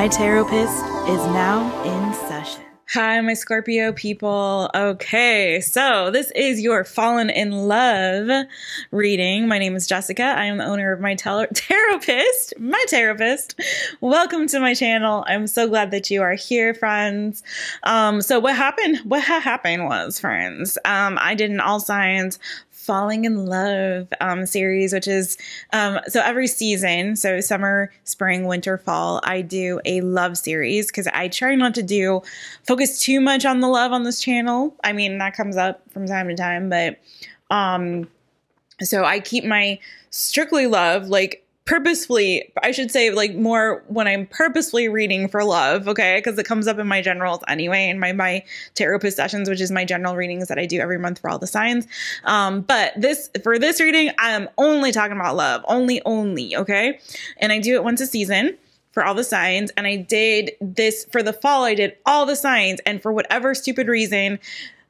My Taropist is now in session. Hi, my Scorpio people. Okay, so this is your Fallen in Love reading. My name is Jessica. I am the owner of My Taropist, My Taropist. Welcome to my channel. I'm so glad that you are here, friends. So what happened? What happened was, friends, I did an all signs falling in love series, which is so every season, so summer, spring, winter, fall, I do a love series because I try not to focus too much on the love on this channel. I mean, that comes up from time to time, but so I keep my strictly love, like purposefully, I should say, like more when I'm purposefully reading for love, okay? Because it comes up in my generals anyway, in my Taropist sessions, which is my general readings that I do every month for all the signs. But for this reading, I'm only talking about love, only, okay? And I do it once a season for all the signs. And I did this for the fall, I did all the signs. And for whatever stupid reason,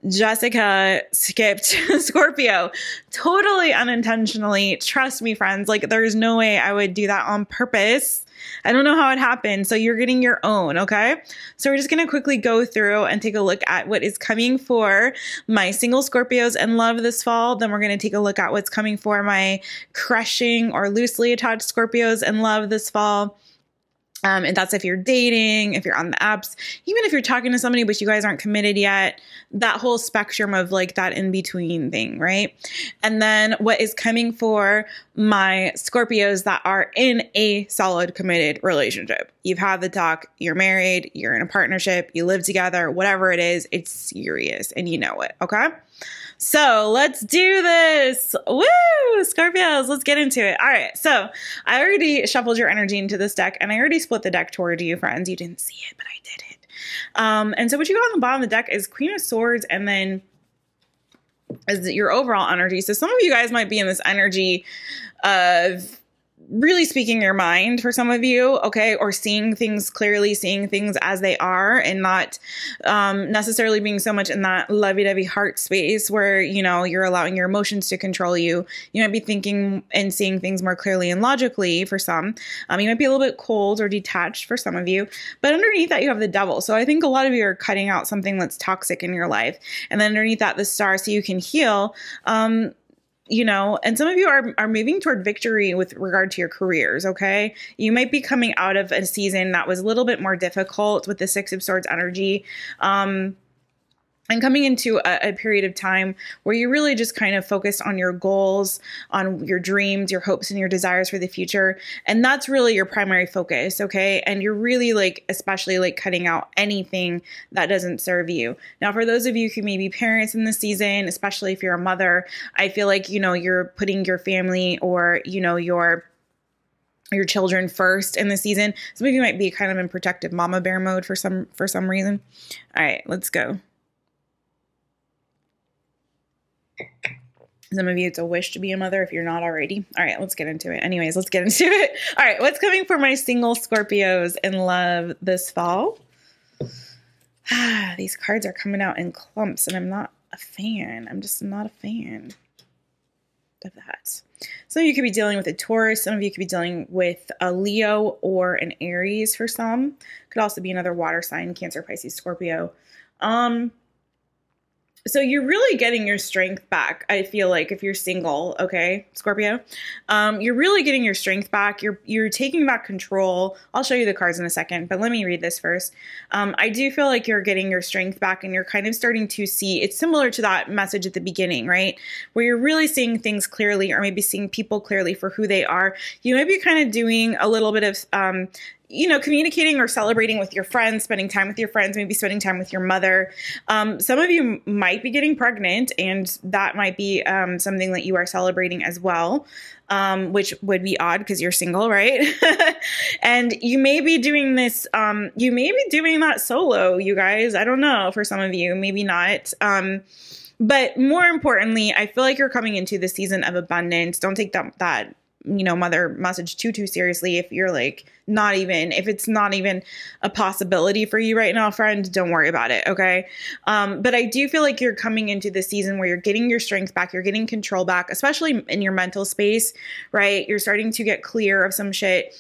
Jessica skipped Scorpio totally unintentionally. Trust me, friends, like there's no way I would do that on purpose. I don't know how it happened. So you're getting your own. Okay. So we're just going to quickly go through and take a look at what is coming for my single Scorpios in love this fall. Then we're going to take a look at what's coming for my crushing or loosely attached Scorpios in love this fall. And that's if you're dating, if you're on the apps, even if you're talking to somebody, but you guys aren't committed yet, that whole spectrum of like that in between thing, right? And then what is coming for my Scorpios that are in a solid committed relationship. You've had the talk, you're married, you're in a partnership, you live together, whatever it is, it's serious and you know it, okay? So let's do this. Woo! Scorpios, let's get into it. All right. So I already shuffled your energy into this deck and I already split the deck toward you, friends. You didn't see it, but I did it. And so what you got on the bottom of the deck is Queen of Swords and then is your overall energy. So some of you guys might be in this energy of really speaking your mind for some of you, okay, or seeing things clearly, seeing things as they are and not necessarily being so much in that lovey-dovey heart space where, you know, you're allowing your emotions to control you. You might be thinking and seeing things more clearly and logically for some. You might be a little bit cold or detached for some of you, but underneath that you have the Devil. So I think a lot of you are cutting out something that's toxic in your life. And then underneath that, the Star, so you can heal. You know, and some of you are moving toward victory with regard to your careers, okay? You might be coming out of a season that was a little bit more difficult with the Six of Swords energy. And coming into a period of time where you're really just kind of focused on your goals, on your dreams, your hopes and your desires for the future. And that's really your primary focus, okay? And you're really like, especially like cutting out anything that doesn't serve you. Now, for those of you who may be parents in this season, especially if you're a mother, I feel like, you know, you're putting your family or, you know, your children first in the season. Some of you might be kind of in protective mama bear mode for some reason. All right, let's go. Some of you, it's a wish to be a mother if you're not already. All right, let's get into it. Anyways, let's get into it. All right, what's coming for my single Scorpios in love this fall? These cards are coming out in clumps, and I'm not a fan. I'm just not a fan of that. Some of you could be dealing with a Taurus. Some of you could be dealing with a Leo or an Aries for some. Could also be another water sign, Cancer, Pisces, Scorpio. So you're really getting your strength back, I feel like, if you're single, okay, Scorpio? You're really getting your strength back. You're taking back control. I'll show you the cards in a second, but let me read this first. I do feel like you're getting your strength back and you're kind of starting to see, it's similar to that message at the beginning, right? Where you're really seeing things clearly or maybe seeing people clearly for who they are. You might be kind of doing a little bit of you know, communicating or celebrating with your friends, spending time with your friends, maybe spending time with your mother. Some of you might be getting pregnant and that might be something that you are celebrating as well, which would be odd because you're single, right? And you may be doing this, you may be doing that solo, you guys. I don't know, for some of you, maybe not. But more importantly, I feel like you're coming into the season of abundance. Don't take that you know, mother message too seriously. If you're like if it's not even a possibility for you right now, friend, don't worry about it. Okay. But I do feel like you're coming into the season where you're getting your strength back. You're getting control back, especially in your mental space, right? You're starting to get clear of some shit.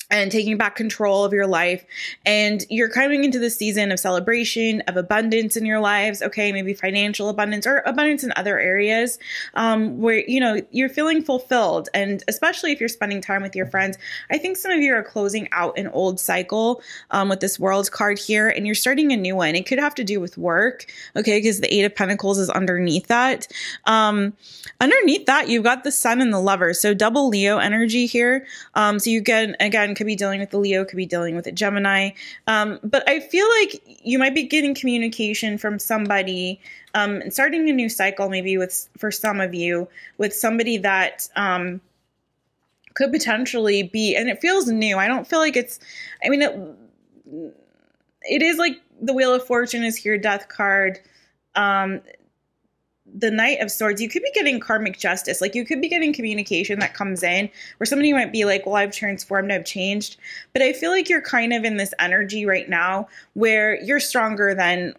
and taking back control of your life. And you're coming into the season of celebration, of abundance in your lives. Okay, maybe financial abundance or abundance in other areas, where, you know, you're feeling fulfilled. And especially if you're spending time with your friends, I think some of you are closing out an old cycle with this World card here, and you're starting a new one. It could have to do with work, okay, because the Eight of Pentacles is underneath that. Underneath that, you've got the Sun and the Lovers. So double Leo energy here. So you again, could be dealing with the Leo, could be dealing with the Gemini. But I feel like you might be getting communication from somebody, and starting a new cycle, maybe for some of you, with somebody that could potentially be, and it feels new. I don't feel like it's, I mean, it is like the Wheel of Fortune is here, Death card. The Knight of Swords, you could be getting karmic justice. Like you could be getting communication that comes in where somebody might be like, well, I've transformed, I've changed. But I feel like you're kind of in this energy right now where you're stronger than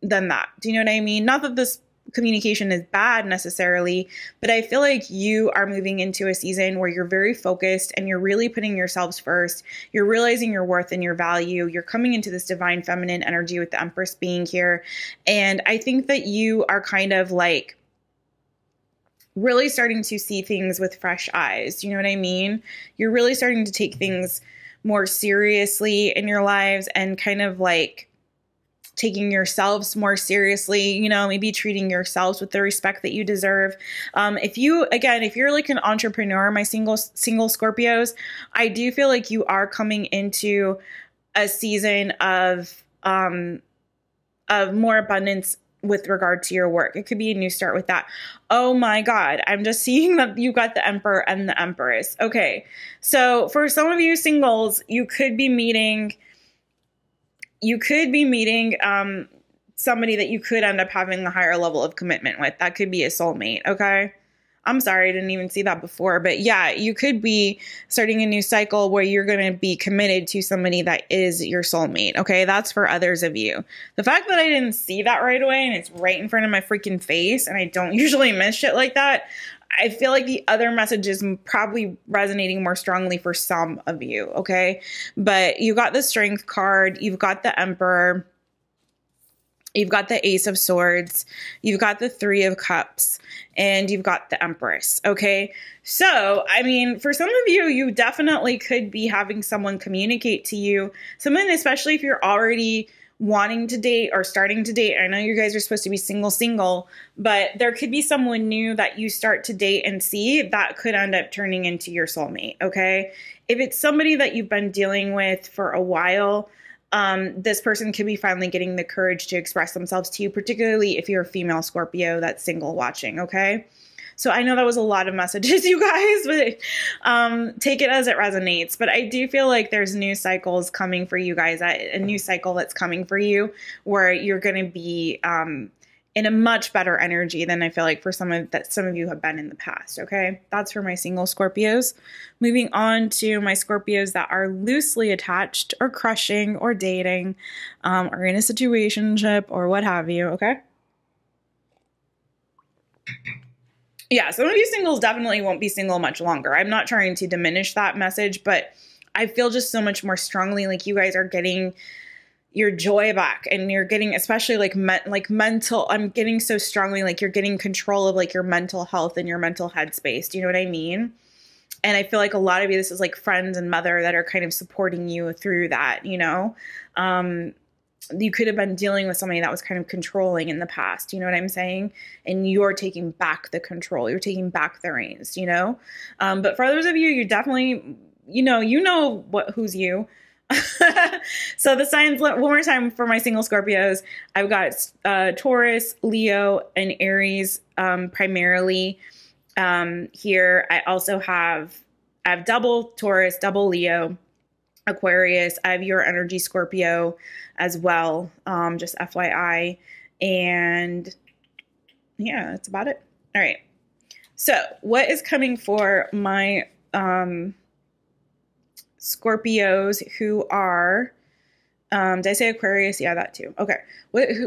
that. Do you know what I mean? Not that this communication is bad necessarily, but I feel like you are moving into a season where you're very focused and you're really putting yourselves first. You're realizing your worth and your value. You're coming into this divine feminine energy with the Empress being here. And I think that you are kind of like really starting to see things with fresh eyes. You know what I mean? You're really starting to take things more seriously in your lives and kind of like taking yourselves more seriously, you know, maybe treating yourselves with the respect that you deserve. If you're like an entrepreneur, my single Scorpios, I do feel like you are coming into a season of more abundance with regard to your work. It could be a new start with that. Oh my God. I'm just seeing that you got the Emperor and the Empress. Okay. So for some of you singles, you could be meeting somebody that you could end up having a higher level of commitment with. That could be a soulmate, okay? I'm sorry, I didn't even see that before. But yeah, you could be starting a new cycle where you're going to be committed to somebody that is your soulmate, okay? That's for others of you. The fact that I didn't see that right away and it's right in front of my freaking face, and I don't usually miss shit like that, I feel like the other message is probably resonating more strongly for some of you, okay? But you got the Strength card, you've got the Emperor, you've got the Ace of Swords, you've got the Three of Cups, and you've got the Empress, okay? So, I mean, for some of you, you definitely could be having someone communicate to you, someone, especially if you're already wanting to date or starting to date. I know you guys are supposed to be single, but there could be someone new that you start to date and see that could end up turning into your soulmate, okay? If it's somebody that you've been dealing with for a while, this person could be finally getting the courage to express themselves to you, particularly if you're a female Scorpio that's single watching, okay? So I know that was a lot of messages, you guys, but take it as it resonates. But I do feel like there's new cycles coming for you guys, a new cycle that's coming for you where you're going to be in a much better energy than I feel like for some of you have been in the past, okay? That's for my single Scorpios. Moving on to my Scorpios that are loosely attached or crushing or dating or in a situationship or what have you, okay? Yeah, some of you singles definitely won't be single much longer. I'm not trying to diminish that message, but I feel just so much more strongly like you guys are getting your joy back, and you're getting, especially like mental, I'm getting so strongly like you're getting control of like your mental health and your mental headspace. Do you know what I mean? And I feel like a lot of you, this is like friends and mother that are kind of supporting you through that, you know? You could have been dealing with somebody that was kind of controlling in the past, you know what I'm saying? And you're taking back the control. You're taking back the reins, you know? But for others of you, you definitely, you know who's you. So the signs, one more time for my single Scorpios, I've got Taurus, Leo, and Aries primarily here. I also have double Taurus, double Leo, Aquarius. I have your energy Scorpio as well, just FYI. And yeah, that's about it. All right. So what is coming for my Scorpios who are, did I say Aquarius? Yeah, that too. Okay.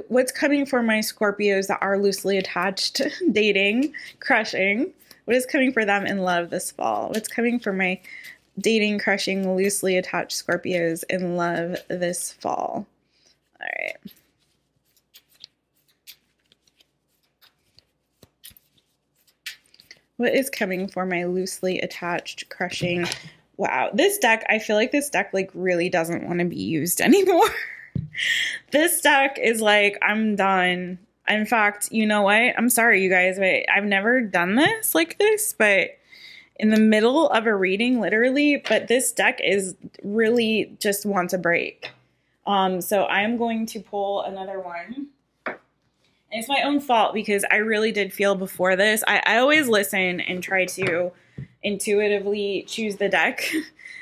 What's coming for my Scorpios that are loosely attached, dating, crushing? What is coming for them in love this fall? What's coming for my dating, crushing, loosely attached Scorpios in love this fall. All right. What is coming for my loosely attached, crushing? Wow, this deck, I feel like this deck like really doesn't want to be used anymore. This deck is like, I'm done. In fact, you know what? I'm sorry, you guys, but I've never done this like this, but in the middle of a reading, literally, but this deck is really just wants a break. So I'm going to pull another one. And it's my own fault because I really did feel before this. I always listen and try to intuitively choose the deck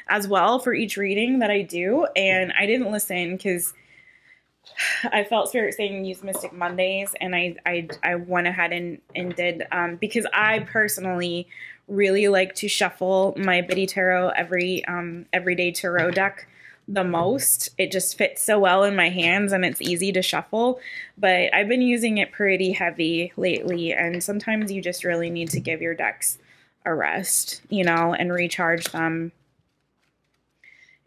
as well for each reading that I do. And I didn't listen because I felt Spirit saying use Mystic Mondays. And I went ahead and did because I personally really like to shuffle my Biddy Tarot everyday tarot deck the most. It just fits so well in my hands and it's easy to shuffle, but I've been using it pretty heavy lately, and sometimes you just really need to give your decks a rest, you know, and recharge them.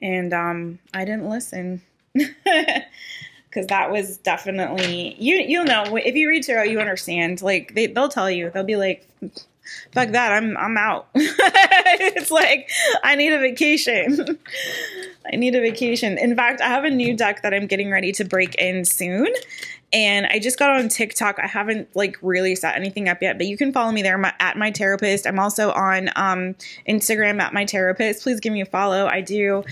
And I didn't listen because that was definitely, you'll know if you read tarot, you understand. Like they'll tell you, they'll be like, fuck that, I'm out. It's like, I need a vacation. I need a vacation. In fact, I have a new deck that I'm getting ready to break in soon. And I just got on TikTok. I haven't like really set anything up yet, but you can follow me there at My Taropist. I'm also on Instagram at My Taropist. Please give me a follow. I do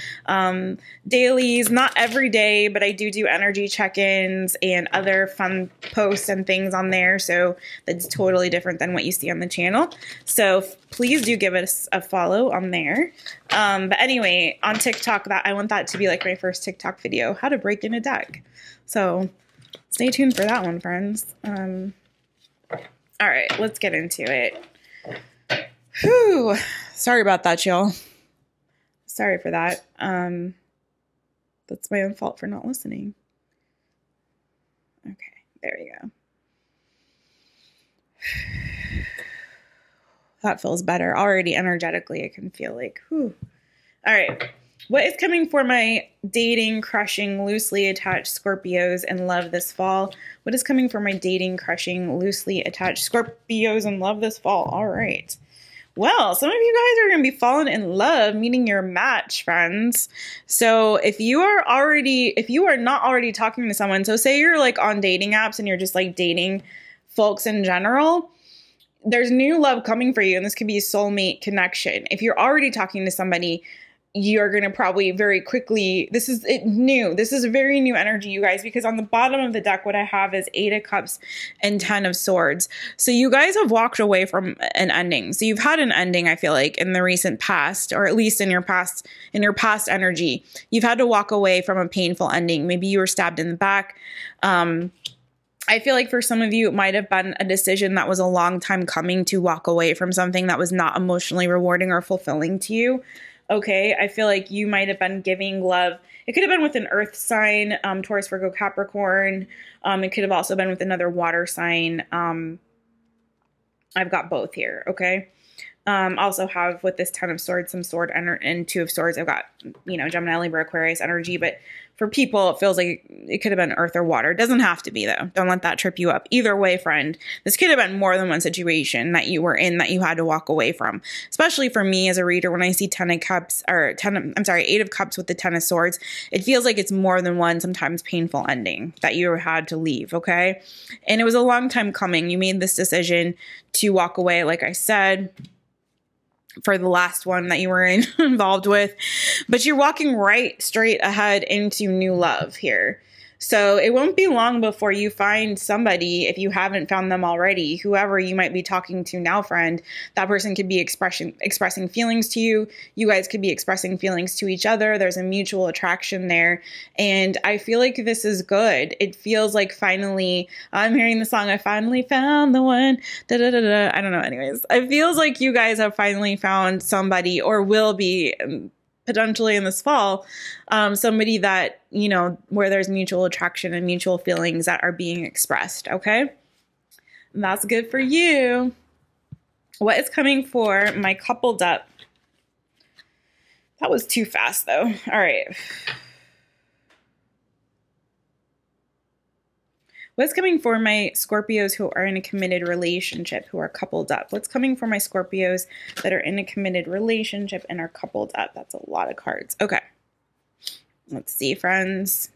dailies, not every day, but I do energy check-ins and other fun posts and things on there. So that's totally different than what you see on the channel. So please do give us a follow on there. But anyway, on TikTok, I want that to be like my first TikTok video, how to break in a deck. So stay tuned for that one, friends. All right, let's get into it. Whew. Sorry about that, y'all. Sorry for that. That's my own fault for not listening. Okay, there we go. That feels better. Already energetically, I can feel like, whew. All right. What is coming for my dating, crushing, loosely attached Scorpios in love this fall? What is coming for my dating, crushing, loosely attached Scorpios in love this fall? All right. Well, some of you guys are going to be falling in love, meeting your match, friends. So if you are not already talking to someone, so say you're like on dating apps and you're just like dating folks in general, there's new love coming for you. And this could be a soulmate connection. If you're already talking to somebody, you're going to probably very quickly, this is new. This is a very new energy, you guys, because on the bottom of the deck, what I have is 8 of Cups and 10 of Swords. So you guys have walked away from an ending. So you've had an ending, I feel like, in the recent past, or at least in your past energy. You've had to walk away from a painful ending. Maybe you were stabbed in the back. I feel like for some of you, it might have been a decision that was a long time coming to walk away from something that was not emotionally rewarding or fulfilling to you. Okay, I feel like you might have been giving love. It could have been with an earth sign, Taurus, Virgo, Capricorn. It could have also been with another water sign. I've got both here, okay? Also have with this 10 of Swords, some sword and 2 of Swords. I've got, you know, Gemini, Libra, Aquarius energy, but for people, it feels like it could have been earth or water. It doesn't have to be, though. Don't let that trip you up. Either way, friend, this could have been more than one situation that you were in that you had to walk away from. Especially for me as a reader, when I see 8 of Cups with the 10 of Swords, it feels like it's more than one, sometimes painful ending that you had to leave, okay? And it was a long time coming. You made this decision to walk away, like I said, for the last one that you were involved with, but you're walking right straight ahead into new love here. So it won't be long before you find somebody, if you haven't found them already, whoever you might be talking to now, friend, that person could be expressing feelings to you. You guys could be expressing feelings to each other. There's a mutual attraction there. And I feel like this is good. It feels like finally, I'm hearing the song, I finally found the one, da da da da. I don't know. Anyways, it feels like you guys have finally found somebody, or will be potentially in this fall, somebody that, you know, where there's mutual attraction and mutual feelings that are being expressed, okay? And that's good for you. What is coming for my coupled up That was too fast though. All right. What's coming for my Scorpios who are in a committed relationship, who are coupled up? What's coming for my Scorpios that are in a committed relationship and are coupled up? That's a lot of cards. Okay. Let's see, friends.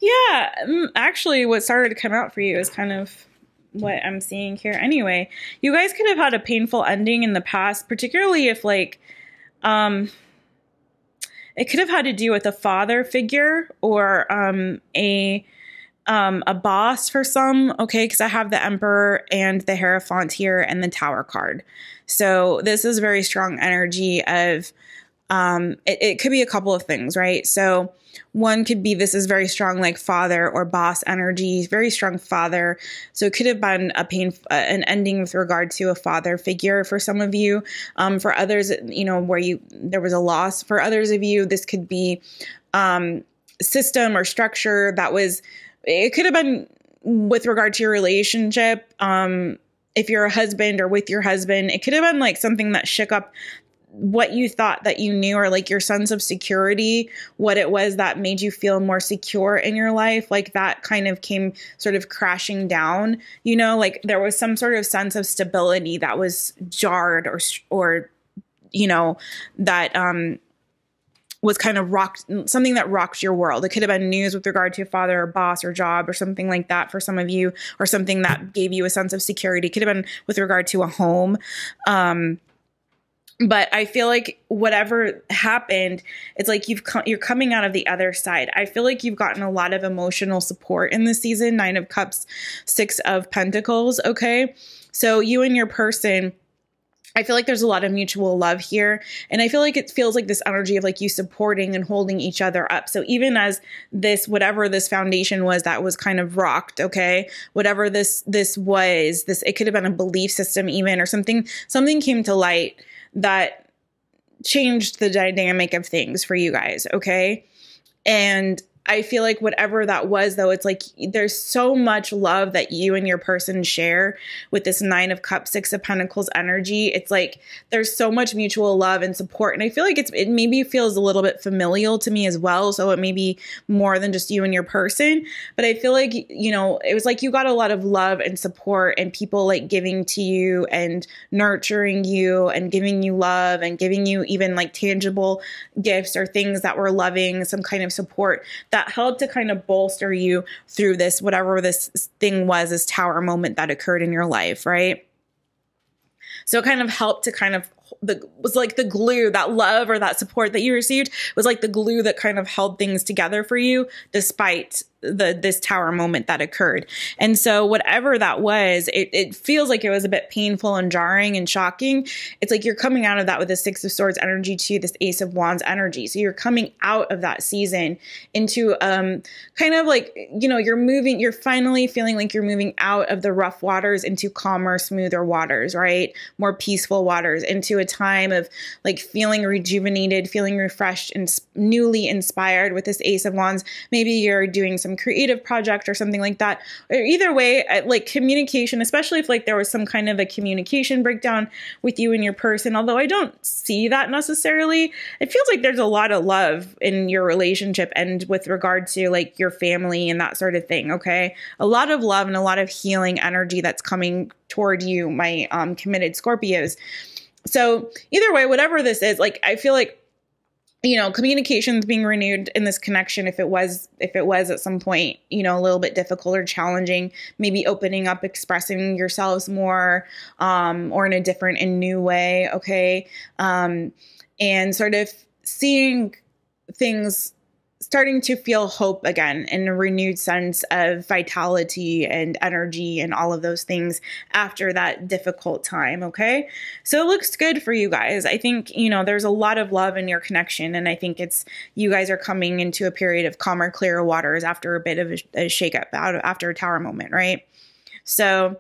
Yeah, actually what started to come out for you is kind of what I'm seeing here. Anyway, you guys could have had a painful ending in the past, particularly if like, it could have had to do with a father figure or a boss for some, okay, because I have the Emperor and the Hierophant here and the Tower card. So this is very strong energy of, it could be a couple of things, right? So one could be this is very strong like father or boss energy, very strong father. So it could have been an ending with regard to a father figure for some of you. For others, you know, where there was a loss. For others of you, this could be system or structure that was, it could have been with regard to your relationship. If you're a husband or with your husband, it could have been like something that shook up what you thought that you knew, or like your sense of security, what it was that made you feel more secure in your life. Like that kind of came sort of crashing down, you know, like there was some sort of sense of stability that was jarred or, you know, that, was kind of something that rocked your world. It could have been news with regard to a father or boss or job or something like that for some of you, or something that gave you a sense of security. It could have been with regard to a home. But I feel like whatever happened, it's like you're coming out of the other side. I feel like you've gotten a lot of emotional support in this season. 9 of Cups, 6 of Pentacles. Okay. So you and your person, I feel like there's a lot of mutual love here. And I feel like it feels like this energy of like you supporting and holding each other up. So even as this, whatever this foundation was that was kind of rocked, okay, whatever this was, it could have been a belief system even, or something came to light that changed the dynamic of things for you guys, okay? And I feel like whatever that was, though, it's like there's so much love that you and your person share with this 9 of Cups, 6 of Pentacles energy. It's like there's so much mutual love and support. And I feel like it maybe feels a little bit familial to me as well. So it may be more than just you and your person. But I feel like, you know, it was like you got a lot of love and support and people like giving to you and nurturing you and giving you love and giving you even like tangible gifts or things that were loving, some kind of support that helped to kind of bolster you through this, whatever this thing was, this tower moment that occurred in your life, right? So it kind of helped to kind of, was like the glue, that love or that support that you received was like the glue that kind of held things together for you despite this tower moment that occurred. And so whatever that was, it feels like it was a bit painful and jarring and shocking. It's like you're coming out of that with the 6 of Swords energy to this Ace of Wands energy. So you're coming out of that season into kind of like, you know, you're finally feeling like you're moving out of the rough waters into calmer, smoother waters, right? More peaceful waters, into a time of like feeling rejuvenated, feeling refreshed and newly inspired with this Ace of Wands. Maybe you're doing some creative project or something like that. Or either way, like communication, especially if like there was some kind of a communication breakdown with you and your person, although I don't see that necessarily, it feels like there's a lot of love in your relationship and with regard to like your family and that sort of thing, okay? A lot of love and a lot of healing energy that's coming toward you, my committed Scorpios. So either way, whatever this is, like I feel like, you know, communication's being renewed in this connection. If it was at some point, you know, a little bit difficult or challenging, maybe opening up, expressing yourselves more, or in a different and new way. Okay. And sort of seeing things starting to feel hope again in a renewed sense of vitality and energy and all of those things after that difficult time. Okay. So it looks good for you guys. I think, you know, there's a lot of love in your connection. And I think you guys are coming into a period of calmer, clearer waters after a bit of a shakeup after a tower moment. Right. So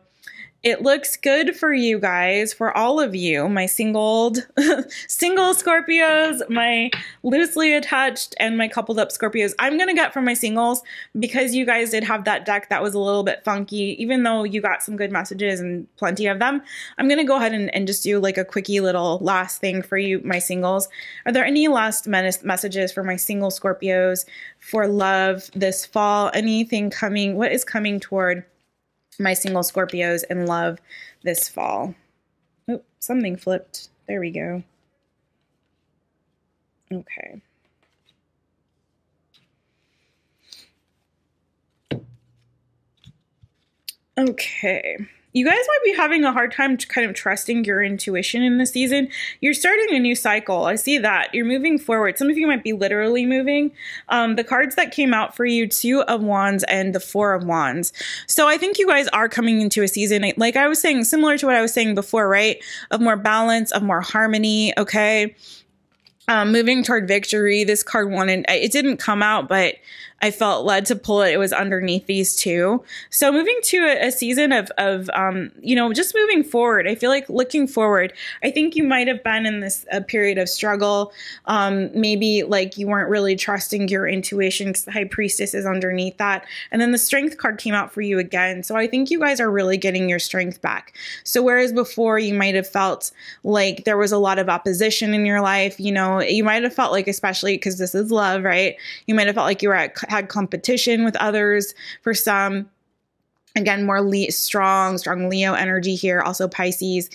it looks good for you guys, for all of you, my single Scorpios, my loosely attached, and my coupled up Scorpios. I'm going to get from my singles, because you guys did have that deck that was a little bit funky, even though you got some good messages and plenty of them. I'm going to go ahead and just do like a quickie little last thing for you, my singles. Are there any last messages for my single Scorpios for love this fall? Anything coming? What is coming toward my single Scorpios in love this fall? Oh, something flipped. There we go. Okay. Okay. You guys might be having a hard time kind of trusting your intuition in this season. You're starting a new cycle. I see that. You're moving forward. Some of you might be literally moving. The cards that came out for you, 2 of Wands and the 4 of Wands. So I think you guys are coming into a season, like I was saying, similar to what I was saying before, right? Of more balance, of more harmony, okay? Moving toward victory. This card wanted, it didn't come out, but I felt led to pull it. It was underneath these two. So moving to a season of you know, just moving forward. I feel like looking forward. I think you might have been in this period of struggle. Maybe like you weren't really trusting your intuition, because the High Priestess is underneath that. And then the Strength card came out for you again. So I think you guys are really getting your strength back. So whereas before you might have felt like there was a lot of opposition in your life, you know, you might have felt like, especially because this is love, right? You might have felt like you were had competition with others. For some, again, more strong Leo energy here, also Pisces.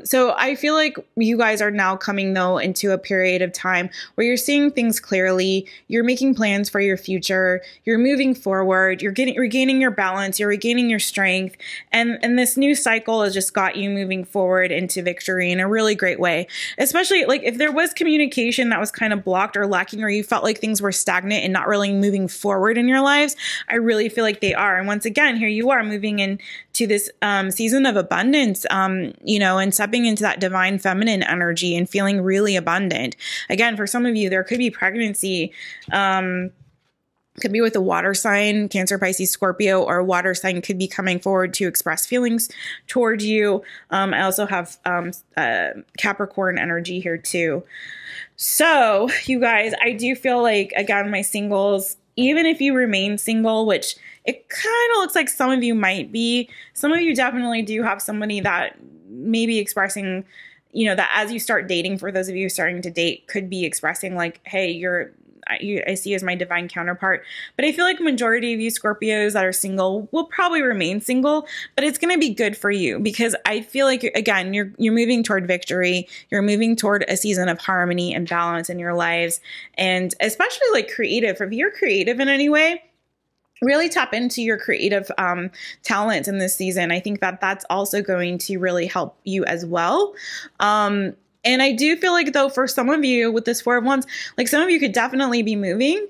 So I feel like you guys are now coming, though, into a period of time where you're seeing things clearly. You're making plans for your future. You're moving forward. You're regaining your balance. You're regaining your strength. And this new cycle has just got you moving forward into victory in a really great way. Especially like if there was communication that was kind of blocked or lacking, or you felt like things were stagnant and not really moving forward in your lives, I really feel like they are. And once again, here you are moving into this season of abundance, you know, and stepping into that divine feminine energy and feeling really abundant. Again, for some of you, there could be pregnancy, could be with a water sign, Cancer, Pisces, Scorpio, or a water sign could be coming forward to express feelings toward you. I also have Capricorn energy here too. So you guys, I do feel like, again, my singles, even if you remain single, which it kind of looks like some of you might be, some of you definitely do have somebody that may be expressing, you know, that as you start dating, for those of you starting to date, could be expressing like, hey, I see you as my divine counterpart. But I feel like majority of you Scorpios that are single will probably remain single, but it's going to be good for you, because I feel like, again, you're moving toward victory. You're moving toward a season of harmony and balance in your lives. And especially like creative, if you're creative in any way, really tap into your creative talents in this season. I think that that's also going to really help you as well. And I do feel like, though, for some of you with this 4 of Wands, like some of you could definitely be moving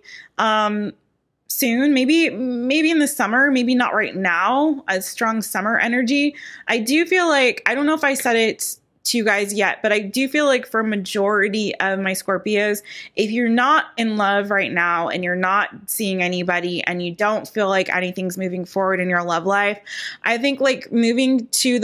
soon, maybe in the summer, maybe not right now, a strong summer energy. I do feel like, I don't know if I said it to you guys yet, but I do feel like for majority of my Scorpios, if you're not in love right now and you're not seeing anybody and you don't feel like anything's moving forward in your love life, I think like moving to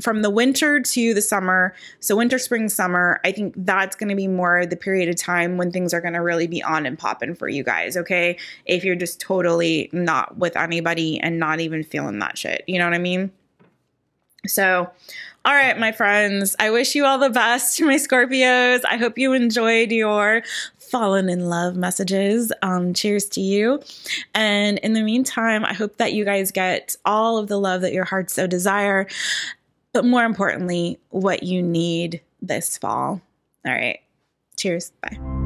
from the winter to the summer, so winter, spring, summer, I think that's going to be more the period of time when things are going to really be on and popping for you guys, okay? If you're just totally not with anybody and not even feeling that shit, you know what I mean? So, all right, my friends, I wish you all the best, my Scorpios. I hope you enjoyed your fallen in love messages. Cheers to you. And in the meantime, I hope that you guys get all of the love that your hearts so desire, but more importantly, what you need this fall. All right. Cheers. Bye.